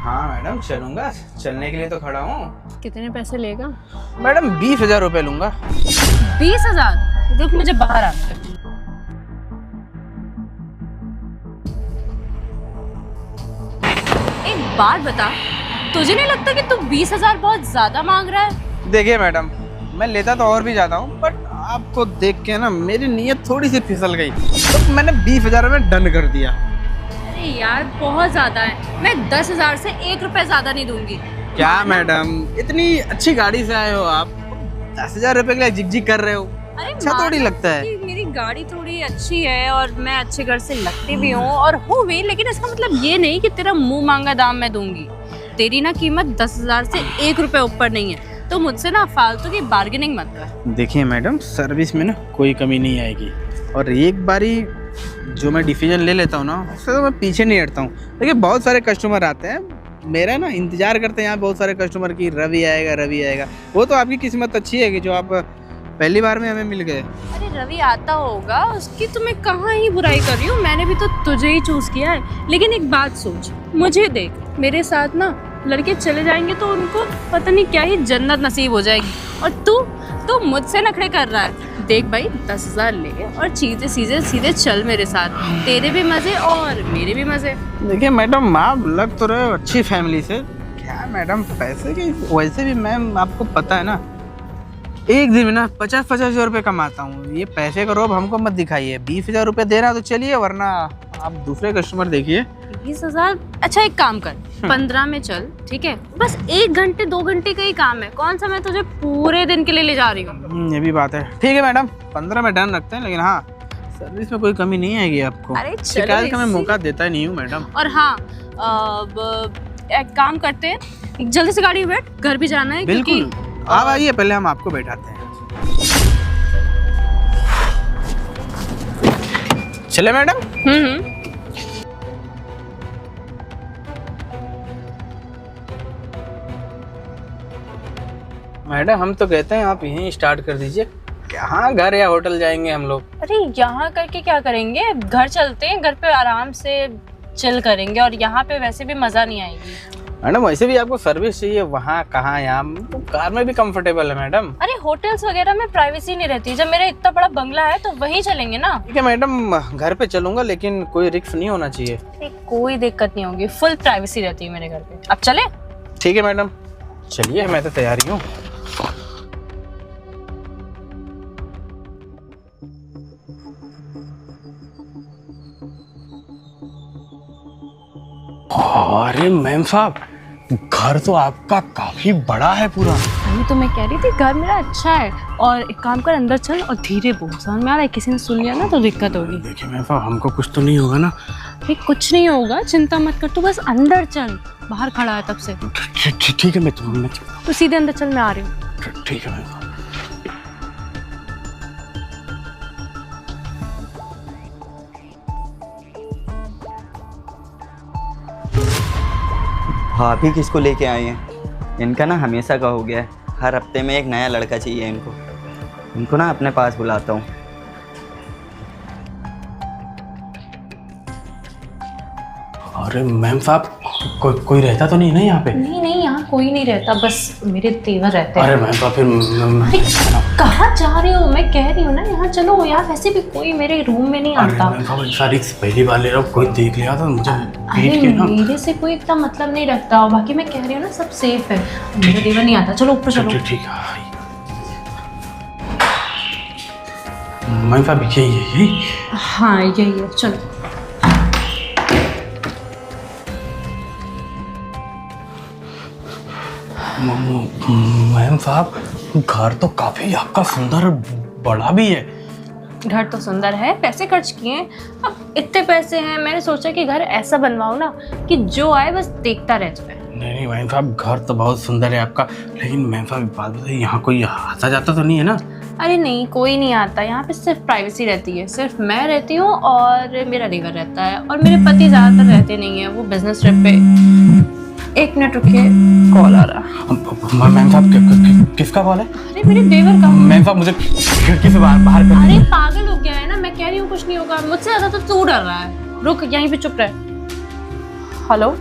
हाँ मैडम चलूंगा, चलने के लिए तो खड़ा हूँ। कितने पैसे लेगा? मैडम 20,000 रुपये लूंगा। 20,000? रुक, मुझे बाहर आना है। एक बात बता, तुझे नहीं लगता कि तू 20,000 बहुत ज्यादा मांग रहा है? देखिए मैडम, मैं लेता तो और भी ज्यादा हूँ, बट आपको देख के ना मेरी नीयत थोड़ी सी फिसल गई, तो मैंने 20,000 में डन कर दिया। अरे यार बहुत ज्यादा है, मैं 10,000 से 1 रुपए ज्यादा नहीं दूंगी। क्या मैडम, इतनी अच्छी गाड़ी से आए हो आप, 10,000 रुपए के लिए झिक कर रहे हो? अरे अच्छा थोड़ी लगता है। कि मेरी गाड़ी थोड़ी अच्छी है और मैं अच्छे घर से लगती भी हूँ और हूँ भी, लेकिन इसका मतलब ये नहीं कि तेरा मुंह मांगा दाम मैं दूंगी। तेरी ना कीमत 10,000 से 1 रुपए ऊपर नहीं है, तो मुझसे ना फालतू की बार्गेनिंग मत कर। देखिए मैडम, सर्विस में ना कोई कमी नहीं आएगी, और एक बारी जो मैं डिसीजन ले लेता हूँ ना, उससे तो मैं पीछे नहीं हटता हूँ। देखिए बहुत सारे कस्टमर आते हैं, मेरा ना इंतजार करते हैं यहाँ बहुत सारे कस्टमर की, रवि आएगा रवि आएगा। वो तो आपकी किस्मत अच्छी है कि जो आप पहली बार में हमें मिल गए। अरे रवि आता होगा, उसकी तो मैं कहाँ ही बुराई कर रही हूँ, मैंने भी तो तुझे ही चूज किया है। लेकिन एक बात सोच, मुझे देख, मेरे साथ ना लड़के चले जाएंगे तो उनको पता नहीं क्या ही जन्नत नसीब हो जाएगी, और तू मुझसे नखरे कर रहा है। देख भाई, 10,000 ले और चीजें सीधे चल मेरे साथ, तेरे भी मजे और मेरे भी मजे। देखिए मैडम, आप लग तो रहे हो अच्छी फैमिली से, क्या मैडम पैसे की, वैसे भी मैम आपको पता है ना, एक दिन में ना 50,000 रुपये कमाता हूँ। ये पैसे का रोब हमको मत दिखाइए। 20,000 रुपये देना तो चलिए, वरना आप दूसरे कस्टमर देखिए। 20,000? अच्छा एक काम कर, 15 में चल, ठीक है? बस 1 घंटे 2 घंटे का ही काम है, कौन सा मैं तुझे पूरे दिन के लिए ले जा रही हूँ। ये भी बात है, ठीक है मैडम, 15 में डन रखते हैं। लेकिन हाँ, सर्विस में कोई कमी नहीं आएगी आपको। अरे शिकायत का मैं मौका देता ही नहीं हूँ मैडम। और हाँ, एक काम करते हैं, जल्दी से गाड़ी में बैठ, घर भी जाना है। बिल्कुल, आप आइए, पहले हम आपको बैठाते हैं। चले मैडम? मैडम हम तो कहते हैं आप यहीं स्टार्ट कर दीजिए। कहाँ घर या होटल जाएंगे हम लोग? अरे यहाँ करके क्या करेंगे, घर चलते हैं, घर पे आराम से चिल करेंगे, और यहाँ पे वैसे भी मजा नहीं आएगी। मैडम वैसे भी आपको सर्विस चाहिए, वहाँ कहाँ, यहाँ तो कार में भी कंफर्टेबल है मैडम। अरे होटल्स वगैरह में प्राइवेसी नहीं रहती, जब मेरा इतना बड़ा बंगला है तो वहीं चलेंगे ना। ठीक है मैडम, घर पे चलूंगा, लेकिन कोई रिस्क नहीं होना चाहिए। कोई दिक्कत नहीं होगी, फुल प्राइवेसी रहती है मेरे घर पे। अब चले? ठीक है मैडम, चलिए, मैं तो तैयार ही हूँ। अरे मैम साहब, घर तो आपका काफी बड़ा है पूरा। अभी तो मैं कह रही थी घर मेरा अच्छा है, और एक काम कर, अंदर चल और धीरे बोल, समझ में आ रहा है? किसी ने सुन लिया ना तो दिक्कत होगी। देखिए मैम साहब, हमको कुछ तो नहीं होगा ना? अरे कुछ नहीं होगा, चिंता मत कर, तू बस अंदर चल, बाहर खड़ा है तब से। ठीक है, मैं तू सीधे अंदर चल, मैं आ रही हूँ। ठीक है मैम। भाभी किसको लेके आए हैं? इनका ना हमेशा का हो गया है, हर हफ्ते में एक नया लड़का चाहिए इनको ना अपने पास बुलाता हूँ। अरे मैम साहब, कोई रहता तो नहीं ना यहाँ पे? नहीं, यहाँ कोई नहीं रहता, बस मेरे तेवर रहते हैं। अरे मैम साहब, फिर कहाँ जा रहे हो? मैं कह रही हूँ ना यहाँ चलो यार, वैसे भी कोई मेरे रूम में नहीं आता। मैम साहब, ऐसा रिस्क पहली बार ले रहा हूँ, कोई देख लिया तो मुझे अरे मेरे से कोई इतना मतलब नहीं रखता, और बाकी मैं कह रही हूँ ना सब सेफ है, मेरा देवर नहीं आता। चलो ऊपर चलो। ठीक है मैम साहब, यही हाँ यही है, चलो। मैम साहब, घर तो काफी आपका सुंदर बड़ा भी है। घर तो सुंदर है, पैसे खर्च किए, अब इतने पैसे हैं, मैंने सोचा कि घर ऐसा बनवाऊं ना कि जो आए बस देखता रह जाए। नहीं मैम साहब, घर तो बहुत सुंदर है आपका, लेकिन मैम साहब बात बताइए, यहाँ कोई आता जाता तो नहीं है ना? अरे नहीं, कोई नहीं आता, यहाँ पे सिर्फ प्राइवेसी रहती है, सिर्फ मैं रहती हूँ और मेरा देवर रहता है, और मेरे पति ज्यादातर रहते नहीं है, वो बिजनेस ट्रिप पे। एक मिनट रुकिए, कॉल आ रहा। मैम साहब, किसका कॉल है? अरे मेरे देवर का। मैम साहब, मुझे खिड़की से बाहर कर अरे पागल हो गया है ना, मैं कह रही हूँ कुछ नहीं होगा, मुझसे ज्यादा तो तू डर रहा है। रुक, यहीं पे चुप रह। हेलो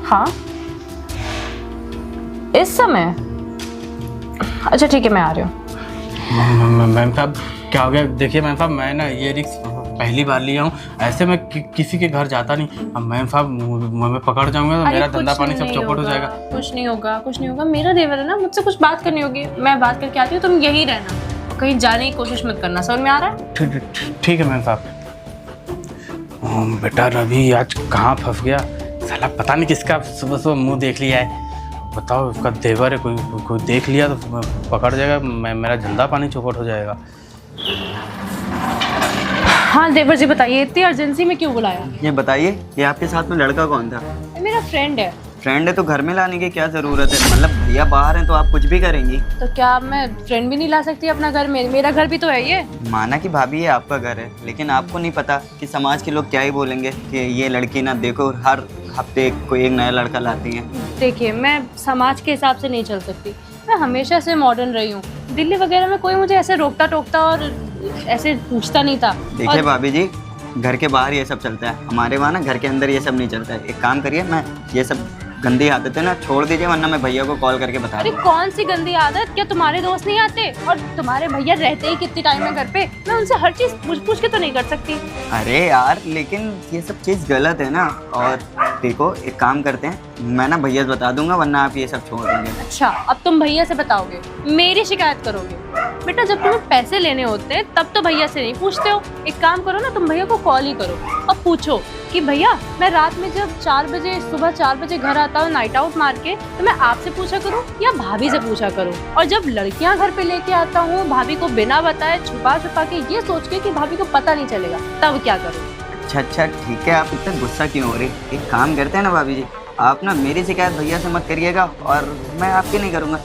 हाँ, इस समय? अच्छा ठीक है, मैं आ रही हूँ। मैम साहब क्या हो गया? देखिए मैम साहब, मैं ना ये रिक्स पहली बार लिया हूँ। ऐसे मैं किसी के घर जाता नहीं। अब मैम साहब मैं पकड़ जाऊंगा तो मेरा धंधा पानी सब चौपट हो जाएगा। कुछ नहीं होगा, कुछ नहीं होगा। मेरा देवर है ना, मुझसे कुछ बात करनी होगी, मैं बात करके आती हूँ। तुम यही रहना, कहीं जाने की कोशिश मत करना। समझ में आ रहा है? ठीक है मैम साहब। बेटा रवि आज कहाँ फंस गया साला, पता नहीं किसका सुबह सुबह मुंह देख लिया है। बताओ, उसका देवर है, कोई देख लिया तो पकड़ जाएगा, मेरा धंधा पानी चौपट हो जाएगा। हाँ देवर जी बताइए, इतनी अर्जेंसी में क्यों बुलाया? ये बताइए, ये आपके साथ में लड़का कौन था? मेरा फ्रेंड है। फ्रेंड है तो घर में लाने की क्या ज़रूरत है? मतलब भैया बाहर हैं तो आप कुछ भी करेंगी? तो क्या मैं फ्रेंड भी नहीं ला सकती अपना घर में? मेरा घर भी तो है ये। माना कि भाभी ये आपका घर है, लेकिन आपको नहीं पता कि समाज के लोग क्या ही बोलेंगे कि ये लड़की ना देखो हर हफ्ते कोई एक नया लड़का लाती है। देखिए, मैं समाज के हिसाब से नहीं चल सकती। मैं हमेशा से मॉडर्न रही हूँ। दिल्ली वगैरह में कोई मुझे ऐसे रोकता टोकता और ऐसे पूछता नहीं था। देखिए भाभी जी, घर के बाहर ये सब चलता है, हमारे वहाँ ना घर के अंदर ये सब नहीं चलता है। एक काम करिए, मैं ये सब गंदी आदतें ना छोड़ दीजिए, वरना मैं भैया को कॉल करके बता अरे दूँ। कौन सी गंदी आदत? क्या तुम्हारे दोस्त नहीं आते? और तुम्हारे भैया रहते ही कितनी टाइम है घर पे? मैं उनसे हर चीज पूछ के तो नहीं कर सकती। अरे यार, लेकिन ये सब चीज़ गलत है ना। और देखो, एक काम करते हैं, मैं ना भैया से बता दूंगा, वरना आप ये सब छोड़ देंगे। अच्छा, अब तुम भैया से बताओगे, मेरी शिकायत करोगे? बेटा, जब तुम्हें पैसे लेने होते हैं तब तो भैया से नहीं पूछते हो। एक काम करो ना, तुम भैया को कॉल ही करो और पूछो कि भैया मैं रात में जब सुबह 4 बजे घर आता हूँ नाइट आउट मार के, तो मैं आपसे पूछा करूँ या भाभी से पूछा करूँ? और जब लड़कियां घर पे लेके आता हूँ भाभी को बिना बताए छुपा के, ये सोच के कि भाभी को पता नहीं चलेगा, तब क्या करूँ? अच्छा ठीक है, आप इतना गुस्सा क्यों हो रही? एक काम करते हैं ना भाभी जी, आप ना मेरी शिकायत भैया से मत करिएगा और मैं आपकी नहीं करूँगा।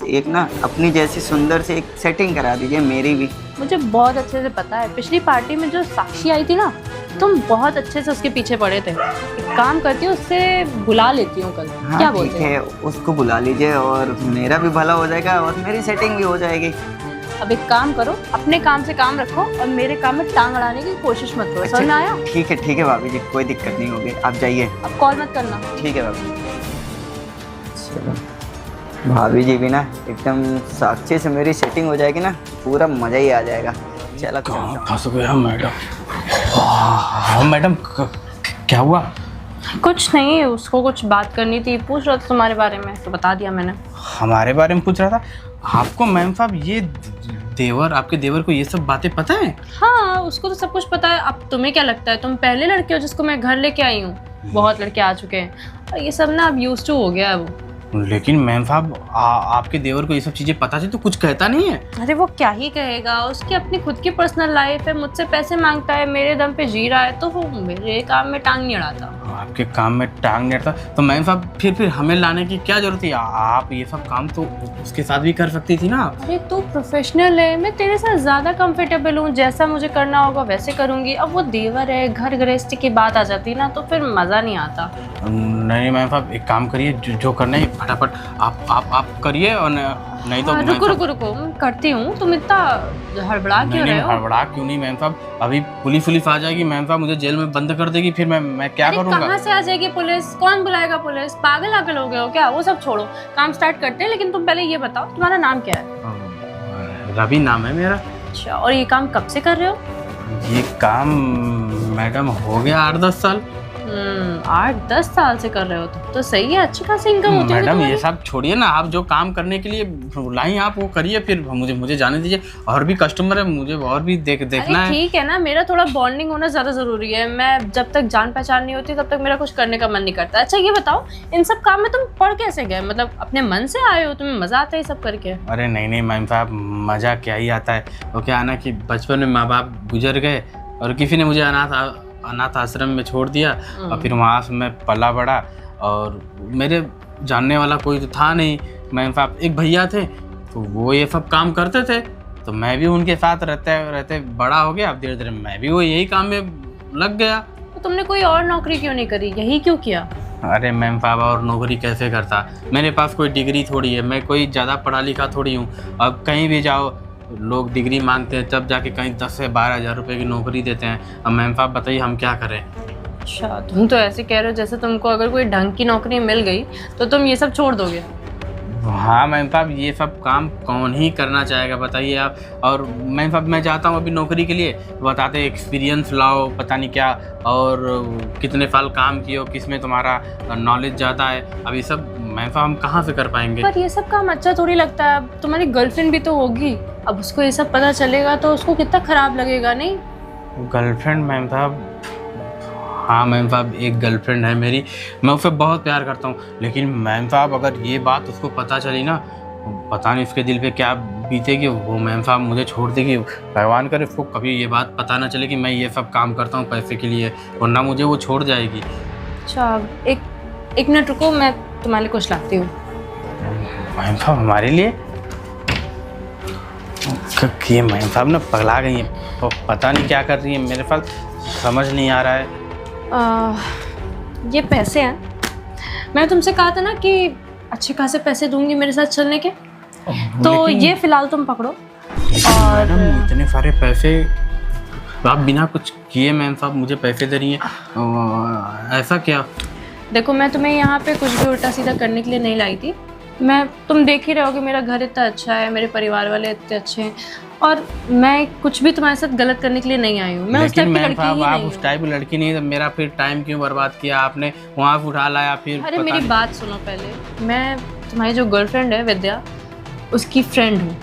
एक ना अपनी जैसी सुंदर से एक सेटिंग करा दीजिए, मेरी भी। मुझे बहुत अच्छे से पता है, पिछली पार्टी में जो साक्षी आई थी ना, तुम बहुत अच्छे से उसके पीछे पड़े थे। एक काम करती हूँ, उससे बुला लेती हूँ कल। हाँ, क्या बोलते ठीक है, उसको बुला लीजिए और मेरा भी भला हो जाएगा और मेरी सेटिंग भी हो जाएगी। अब एक काम करो, अपने काम से काम रखो और मेरे काम में टांग अड़ाने की कोशिश मत करो। समझ में आया? ठीक है भाभी जी, कोई दिक्कत नहीं होगी, आप जाइए। अब कॉल मत करना। ठीक है भाभी। चलो, भाभी जी भी ना एकदम साक्षी से मेरी सेटिंग हो जाएगी ना, पूरा मज़ा ही आ जाएगा। चलो कहाँ फंस गया मैडम? हाँ मैडम, क्या हुआ? कुछ नहीं, उसको कुछ बात करनी थी, पूछ रहा था तुम्हारे बारे में, तो बता दिया मैंने। हमारे बारे में पूछ रहा था? आपको मैम साहब ये आपके देवर को ये सब बातें पता है? हाँ, उसको तो सब कुछ पता है। अब तुम्हें क्या लगता है, तुम पहले लड़के हो जिसको मैं घर लेके आई हूँ? बहुत लड़के आ चुके हैं और ये सब ना अब यूज्ड टू हो गया है वो। लेकिन मैम साहब आपके देवर को ये सब चीजें पता थी तो कुछ कहता नहीं है? अरे वो क्या ही कहेगा, उसकी अपनी खुद की पर्सनल लाइफ है, मुझसे पैसे मांगता है, मेरे दम पे जी रहा है, तो वो मेरे काम में टांग नहीं अड़ाता। आपके काम में टांग नहीं अड़ता तो मैम साहब फिर हमें लाने की क्या जरूरत है? आप ये सब काम तो उसके साथ भी कर सकती थी ना। अरे तू प्रोफेशनल है, मैं तेरे साथ ज्यादा कंफर्टेबल हूँ, जैसा मुझे करना होगा वैसे करूंगी। अब वो देवर है, घर गृहस्थी की बात आ जाती ना तो फिर मजा नहीं आता। नहीं मैम साहब, एक काम करिए, जो करना है फटाफट आप करिए और नहीं तो रुको करती हूँ। तुम इतना हड़बड़ा क्यों रहे हो? हड़बड़ा क्यों नहीं मैम साहब, अभी पुलिस आ जाएगी मैम साहब, मुझे जेल में बंद कर देगी, फिर मैं क्या करूँगा? कहाँ से आ जाएगी पुलिस? कौन बुलाएगा पुलिस? पागल हो गए हो क्या? वो सब छोड़ो, काम स्टार्ट करते हैं। लेकिन तुम पहले ये बताओ, तुम्हारा नाम क्या है? रवि नाम है मेरा। अच्छा, और ये काम कब से कर रहे हो? ये काम मैडम हो गया 8-10 साल। 8-10 साल से कर रहे हो तो सही है, अच्छी खासी इनकम होती है। मैडम ये सब छोड़िए ना, आप जो काम करने के लिए बुलाई आप वो करिए, फिर मुझे जाने दीजिए, और भी कस्टमर है, मुझे और भी देखना है। ठीक है ना, मेरा थोड़ा बॉन्डिंग होना ज्यादा जरूरी है। मैं जब तक जान पहचान नहीं होती तब तक मेरा कुछ करने का मन नहीं करता। अच्छा ये बताओ, इन सब काम में तुम पढ़ कैसे गए? मतलब अपने मन से आए हो? तुम्हें मजा आता है सब करके? अरे नहीं मैम साहब, मजा क्या ही आता है। वो क्या आना कि बचपन में माँ बाप गुजर गए और किसी ने मुझे अनाथ आश्रम में छोड़ दिया और फिर वहाँ से मैं पला बड़ा, और मेरे जानने वाला कोई तो था नहीं। मैम साहब एक भैया थे तो वो ये सब काम करते थे, तो मैं भी उनके साथ रहते बड़ा हो गया। अब धीरे धीरे मैं भी वो यही काम में लग गया। तो तुमने कोई और नौकरी क्यों नहीं करी? यही क्यों किया? अरे मैम साहब, और नौकरी कैसे करता? मेरे पास कोई डिग्री थोड़ी है, मैं कोई ज़्यादा पढ़ा लिखा थोड़ी हूँ। अब कहीं भी जाओ लोग डिग्री मांगते हैं, तब जाके कहीं 10 से 12 हज़ार रुपये की नौकरी देते हैं। अब मैम साहब बताइए हम क्या करें? अच्छा, तुम तो ऐसे कह रहे हो जैसे तुमको अगर कोई ढंग की नौकरी मिल गई तो तुम ये सब छोड़ दोगे। हाँ मैम साहब, ये सब काम कौन ही करना चाहेगा बताइए आप। और मैम साहब मैं जाता हूँ अभी नौकरी के लिए, तो बताते एक्सपीरियंस लाओ पता नहीं क्या, और कितने साल काम किए हो, किस में तुम्हारा नॉलेज ज़्यादा है। अब ये सब मैम साहब हम कहाँ से कर पाएंगे। पर ये सब काम अच्छा थोड़ी लगता है। अब तुम्हारी गर्लफ्रेंड भी तो होगी, अब उसको ये सब पता चलेगा तो उसको कितना खराब लगेगा नहीं। गर्लफ्रेंड मैम साहब, हाँ मैम साहब एक गर्लफ्रेंड है मेरी, मैं उससे बहुत प्यार करता हूँ। लेकिन मैम साहब अगर ये बात उसको पता चली ना, पता नहीं उसके दिल पे क्या बीतेगी। वो मैम साहब मुझे छोड़ देगी। भगवान करे उसको कभी ये बात पता ना चले कि मैं ये सब काम करता हूँ पैसे के लिए, वरना मुझे वो छोड़ जाएगी। अच्छा एक मिनट रुको, मैं तुम्हारे लिए कुछ लाती हूँ। मैम साहब हमारे लिए ये मैम साहब ना पगला गई हैं, वो पता नहीं क्या कर रही है, मेरे पास समझ नहीं आ रहा है। ये पैसे हैं, मैं तुमसे कहा था ना कि अच्छे खासे पैसे दूंगी मेरे साथ चलने के, तो ये फिलहाल तुम पकड़ो। और मैडम इतने सारे पैसे आप बिना कुछ किए मैम साहब मुझे पैसे दे रही हैं, ऐसा क्या? देखो मैं तुम्हें यहाँ पे कुछ भी उल्टा सीधा करने के लिए नहीं लाई थी। तुम देख ही रहे हो कि मेरा घर इतना अच्छा है, मेरे परिवार वाले इतने अच्छे हैं, और मैं कुछ भी तुम्हारे साथ गलत करने के लिए नहीं आई हूँ। मैं उस टाइप की लड़की ही नहीं आप उस टाइप की लड़की नहीं है, मेरा फिर टाइम क्यों बर्बाद किया आपने, वहाँ से उठा लाया फिर। अरे मेरी बात सुनो पहले, मैं तुम्हारी जो गर्लफ्रेंड है विद्या, उसकी फ्रेंड हूँ,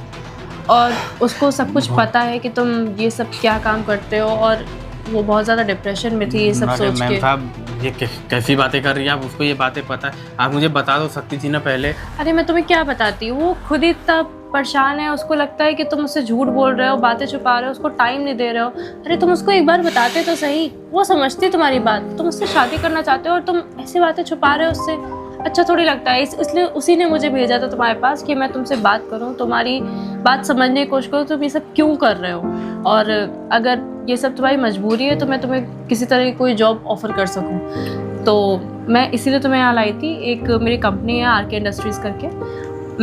और उसको सब कुछ पता है कि तुम ये सब क्या काम करते हो, और वो बहुत ज़्यादा डिप्रेशन में थी ये सब सोच के। मैम साहब ये कैसी बातें कर रही हैं आप, उसको ये बातें पता है, आप मुझे बता दो सकती थी ना पहले। अरे मैं तुम्हें क्या बताती हूँ, वो खुद ही इतना परेशान है, उसको लगता है कि तुम उससे झूठ बोल रहे हो, बातें छुपा रहे हो, उसको टाइम नहीं दे रहे हो। अरे तुम उसको एक बार बताते तो सही, वो समझती तुम्हारी बात, तुम उससे शादी करना चाहते हो और तुम ऐसी बातें छुपा रहे हो उससे, अच्छा थोड़ी लगता है। इसलिए उसी ने मुझे भेजा था तुम्हारे पास कि मैं तुमसे बात करूं, तुम्हारी बात समझने की कोशिश करूं, तुम ये सब क्यों कर रहे हो, और अगर ये सब तुम्हारी मजबूरी है तो मैं तुम्हें किसी तरह की कोई जॉब ऑफर कर सकूं। तो मैं इसीलिए तुम्हें यहाँ लाई थी। एक मेरी कंपनी है आरके इंडस्ट्रीज़ करके,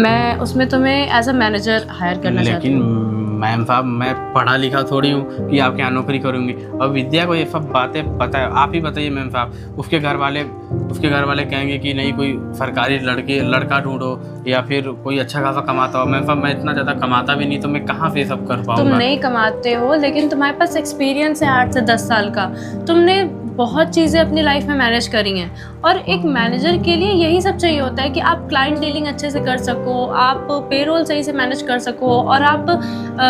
मैं उसमें तुम्हें एज अ मैनेजर हायर करना चाहती हूँ। लेकिन मैम साहब मैं पढ़ा लिखा थोड़ी हूँ कि आपके यहाँ नौकरी करूँगी, और विद्या को ये सब बातें पता है। आप ही बताइए मैम साहब, उसके घर वाले कहेंगे कि नहीं कोई सरकारी लड़का ढूंढो या फिर कोई अच्छा खासा कमाता हो। मैम साहब मैं इतना ज़्यादा कमाता भी नहीं, तो मैं कहाँ से सब कर पाऊँगा। तुम नहीं कमाते हो, लेकिन तुम्हारे पास एक्सपीरियंस है 8 से 10 साल का, तुमने बहुत चीज़ें अपनी लाइफ में मैनेज करी हैं, और एक मैनेजर के लिए यही सब चाहिए होता है कि आप क्लाइंट डीलिंग अच्छे से कर सको, आप पेरोल सही से मैनेज कर सको, और आप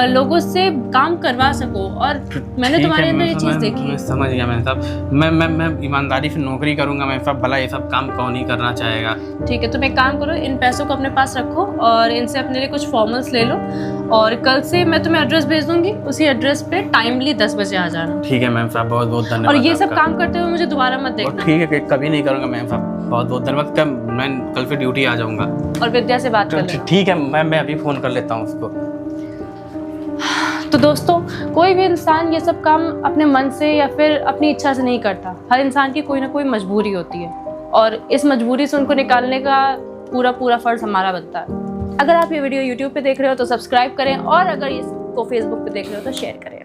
लोगों से काम करवा सको। और मैंने तुम्हारे अंदर ये चीज़ देखी। मैं समझ गया मैम साहब, मैं ईमानदारी से नौकरी करूँगा मैम साहब, भला ये सब काम कौन ही करना चाहेगा। ठीक है, तुम एक काम करो, इन पैसों को अपने पास रखो और इनसे अपने लिए कुछ फॉर्मल्स ले लो, और कल से मैं तुम्हें एड्रेस भेज दूंगी, उसी एड्रेस पे टाइमली 10 बजे आ जाना। ठीक है मैम साहब, बहुत बहुत धन्यवाद। और ये सब काम करते हुए मुझे दोबारा मत देखना। ठीक है, कभी नहीं करूँगा मैम साहब, बहुत बहुत धन्यवाद। मैं कल से ड्यूटी आ जाऊँगा। और विद्या से बात कर लेना। ठीक है, मैं अभी फ़ोन कर लेता हूँ उसको। तो दोस्तों, कोई भी इंसान ये सब काम अपने मन से या फिर अपनी इच्छा से नहीं करता। हर इंसान की कोई ना कोई मजबूरी होती है, और इस मजबूरी से उनको निकालने का पूरा फर्ज हमारा बनता है। अगर आप ये वीडियो YouTube पे देख रहे हो तो सब्सक्राइब करें, और अगर इसको Facebook पे देख रहे हो तो शेयर करें।